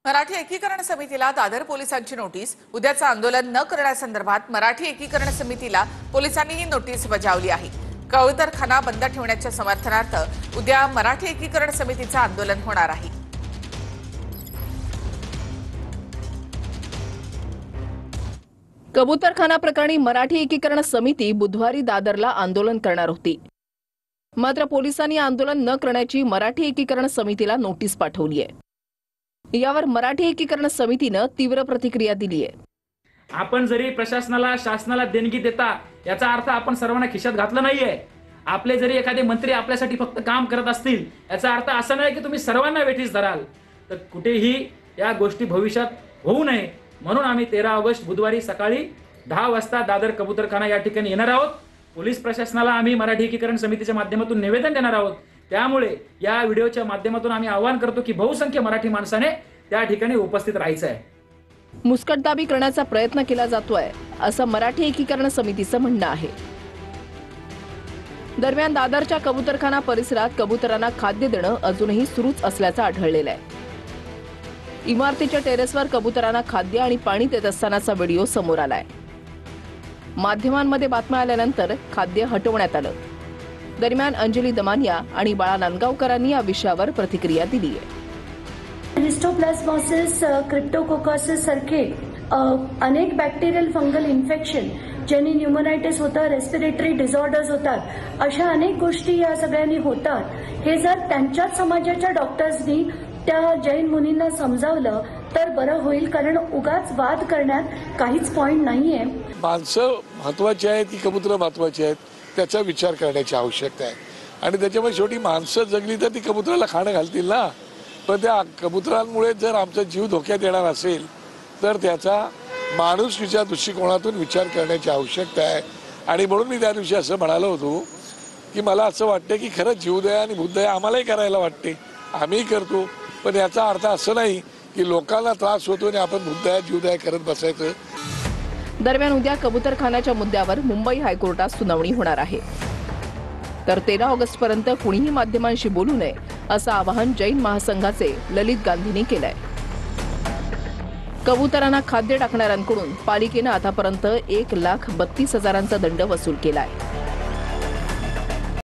मराठी एकीकरण समितीला दादर पोलिसांची नोटीस। उद्याचं आंदोलन न करण्यासंदर्भात मराठी एकीकरण समितीला पोलिसांनी ही नोटीस बजावली आहे। कबूतरखाना बंद ठेवण्याच्या समर्थनार्थ उद्या मराठी एकीकरण समितीचं आंदोलन होणार आहे। कबूतरखाना प्रकरणी मराठी एकीकरण समिती बुधवारी दादरला आंदोलन करणार होती। मात्र पोलिसांनी आंदोलन न करण्याची मराठी एकीकरण समितीला नोटीस पाठवली आहे। यावर मराठी एकीकरण समितीने तीव्र प्रतिक्रिया दिली आहे। आपण जरी प्रशासनाला शासनाला देणगी देता याचा अर्थ आपण सर्वांना खिशात घातलं नाहीये। आपले जरी एखादे मंत्री आपल्यासाठी फक्त काम करत असतील याचा अर्थ असा नाही की तुम्ही सर्वांना वेठीस धराल। तर कुठेही या गोष्टी भविष्यात होऊ नये म्हणून आम्ही 13 ऑगस्ट बुधवारी सकाळी 10 वाजता दादर कबूतरखाना या ठिकाणी येणार आहोत। पोलीस प्रशासनाला आम्ही मराठी एकीकरण समितीच्या माध्यमातून निवेदन देणार आहोत। त्यामुळे या व्हिडिओच्या माध्यमातून आम्ही आवाहन करतो की बहुसंख्य मराठी माणसाने त्या ठिकाणी उपस्थित राहायचं आहे। मुस्कटदाबी करण्याचा प्रयत्न केला जातोय असं मराठी एकीकरण समितीचं म्हणणं आहे। दरम्यान दादरच्या कबूतरखाना परिसरात कबुतरांना खाद्य देणं अजूनही सुरूच असल्याचं आढळलेलं आहे। इमारतीच्या टेरेसवर कबुतरांना खाद्य आणि पाणी देत असतानाचा व्हिडिओ समोर आलाय। माध्यमांमध्ये बातम्या आल्यानंतर खाद्य हटवण्यात आलं। दरम्यान अंजली दमानिया आणि बाळा नांदगावकरांनी या विषयावर प्रतिक्रिया दिली आहे। हिस्टोप्लाझ्मोसिस, क्रिप्टोकोकॉसिस सारखे अनेक बॅक्टेरियल फंगल इन्फेक्शन ज्यांनी न्यूमोनायटिस होतं, रेस्पिरेटरी डिसऑर्डर्स होतात, अशा अनेक गोष्टी या सगळ्यांनी होतात। हे जर त्यांच्याच समाजाच्या डॉक्टर्सनी त्या जैन मुनींना समजावलं तर बरं होईल, कारण उगाच वाद करण्यात काहीच पॉइंट नाहीये। माणसं महत्वाची आहेत की कबुतरं महत्वाची आहेत त्याचा विचार करण्याची आवश्यकता आहे। आणि त्याच्यामुळे शेवटी माणसं जगली तर ती कबुतराला खाणं घालतील ना। पण त्या कबुतरांमुळे जर आमचा जीव धोक्यात येणार असेल तर त्याचा माणुसकीच्या दृष्टिकोनातून विचार करण्याची आवश्यकता आहे। आणि म्हणून मी त्या दिवशी असं म्हणालो होतो की मला असं वाटतं की खरंच जीवदया आणि बुद्धदया आम्हालाही करायला वाटते, आम्ही करतो। पण याचा अर्थ असं नाही की लोकांना त्रास होतो आणि आपण बुद्धदया जीवदया करत बसायचं। दरम्यान उद्या कबूतरखान्याच्या मुद्द्यावर मुंबई हायकोर्टात सुनावणी होणार आहे। तर 13 ऑगस्ट पर्यंत कुणीही माध्यमांशी बोलू नये असं आवाहन जैन महासंघाचे ललित गांधींनी केलंय। कबुतरांना खाद्य टाकणाऱ्यांकडून पालिकेनं आतापर्यंत 1,32,000चा दंड वसूल केलाय।